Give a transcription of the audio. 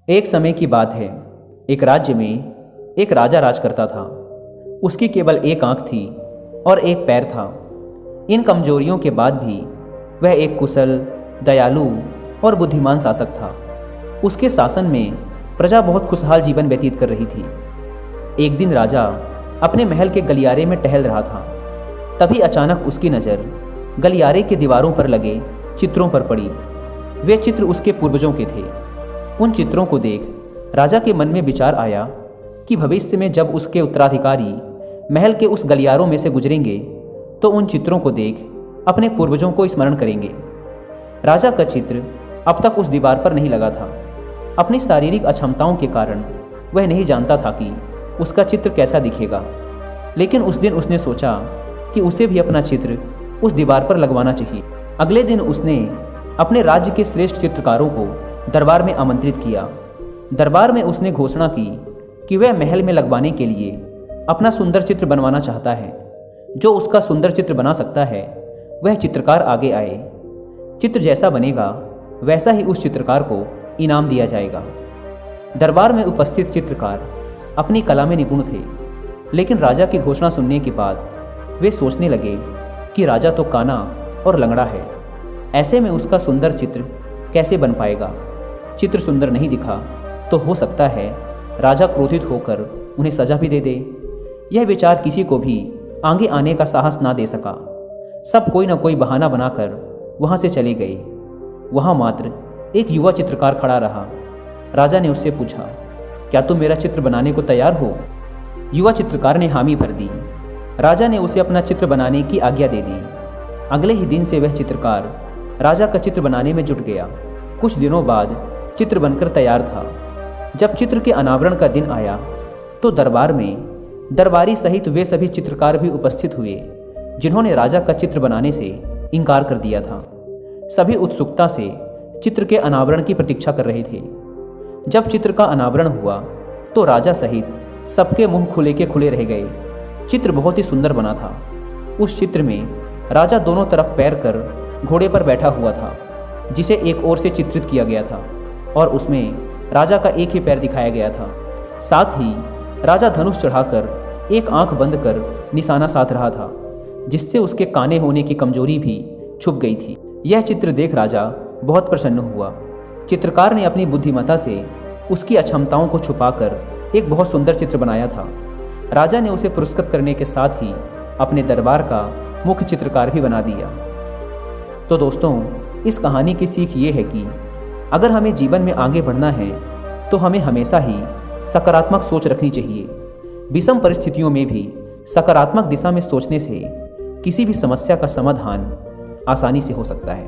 एक समय की बात है। एक राज्य में एक राजा राज करता था। उसकी केवल एक आंख थी और एक पैर था। इन कमजोरियों के बाद भी वह एक कुशल, दयालु और बुद्धिमान शासक था। उसके शासन में प्रजा बहुत खुशहाल जीवन व्यतीत कर रही थी। एक दिन राजा अपने महल के गलियारे में टहल रहा था। तभी अचानक उसकी नज़र गलियारे के दीवारों पर लगे चित्रों पर पड़ी। वे चित्र उसके पूर्वजों के थे। उन चित्रों को देख राजा के मन में विचार आया कि भविष्य में जब उसके उत्तराधिकारी महल के उस गलियारों में से गुजरेंगे तो उन चित्रों को देख अपने पूर्वजों को स्मरण करेंगे। राजा का चित्र अब तक उस दीवार पर नहीं लगा था। अपनी शारीरिक अक्षमताओं के कारण वह नहीं जानता था कि उसका चित्र कैसा दिखेगा, लेकिन उस दिन उसने सोचा कि उसे भी अपना चित्र उस दीवार पर लगवाना चाहिए। अगले दिन उसने अपने राज्य के श्रेष्ठ चित्रकारों को दरबार में आमंत्रित किया। दरबार में उसने घोषणा की कि वह महल में लगवाने के लिए अपना सुंदर चित्र बनवाना चाहता है। जो उसका सुंदर चित्र बना सकता है वह चित्रकार आगे आए। चित्र जैसा बनेगा वैसा ही उस चित्रकार को इनाम दिया जाएगा। दरबार में उपस्थित चित्रकार अपनी कला में निपुण थे, लेकिन राजा की घोषणा सुनने के बाद वे सोचने लगे कि राजा तो काना और लंगड़ा है, ऐसे में उसका सुंदर चित्र कैसे बन पाएगा। चित्र सुंदर नहीं दिखा तो हो सकता है राजा क्रोधित होकर उन्हें सजा भी दे दे। यह विचार किसी को भी आगे आने का साहस ना दे सका। सब कोई न कोई बहाना बनाकर वहाँ से चले गए। वहाँ मात्र एक युवा चित्रकार खड़ा रहा। राजा ने उससे पूछा, क्या तुम मेरा चित्र बनाने को तैयार हो? युवा चित्रकार ने हामी भर दी। राजा ने उसे अपना चित्र बनाने की आज्ञा दे दी। अगले ही दिन से वह चित्रकार राजा का चित्र बनाने में जुट गया। कुछ दिनों बाद चित्र बनकर तैयार था। जब चित्र के अनावरण का दिन आया तो दरबार में दरबारी सहित वे सभी चित्रकार भी उपस्थित हुए जिन्होंने राजा का चित्र बनाने से इनकार कर दिया था। सभी उत्सुकता से चित्र के अनावरण की प्रतीक्षा कर रहे थे। जब चित्र का अनावरण हुआ तो राजा सहित सबके मुंह खुले के खुले रह गए। चित्र बहुत ही सुंदर बना था। उस चित्र में राजा दोनों तरफ पैर कर घोड़े पर बैठा हुआ था, जिसे एक ओर से चित्रित किया गया था और उसमें राजा का एक ही पैर दिखाया गया था। साथ ही राजा धनुष चढ़ाकर एक आंख बंद कर निशाना साध रहा था, जिससे उसके काने होने की कमजोरी भी छुप गई थी। यह चित्र देख राजा बहुत प्रसन्न हुआ। चित्रकार ने अपनी बुद्धिमत्ता से उसकी अक्षमताओं को छुपाकर एक बहुत सुंदर चित्र बनाया था। राजा ने उसे पुरस्कृत करने के साथ ही अपने दरबार का मुख्य चित्रकार भी बना दिया। तो दोस्तों, इस कहानी की सीख ये है कि अगर हमें जीवन में आगे बढ़ना है तो हमें हमेशा ही सकारात्मक सोच रखनी चाहिए। विषम परिस्थितियों में भी सकारात्मक दिशा में सोचने से किसी भी समस्या का समाधान आसानी से हो सकता है।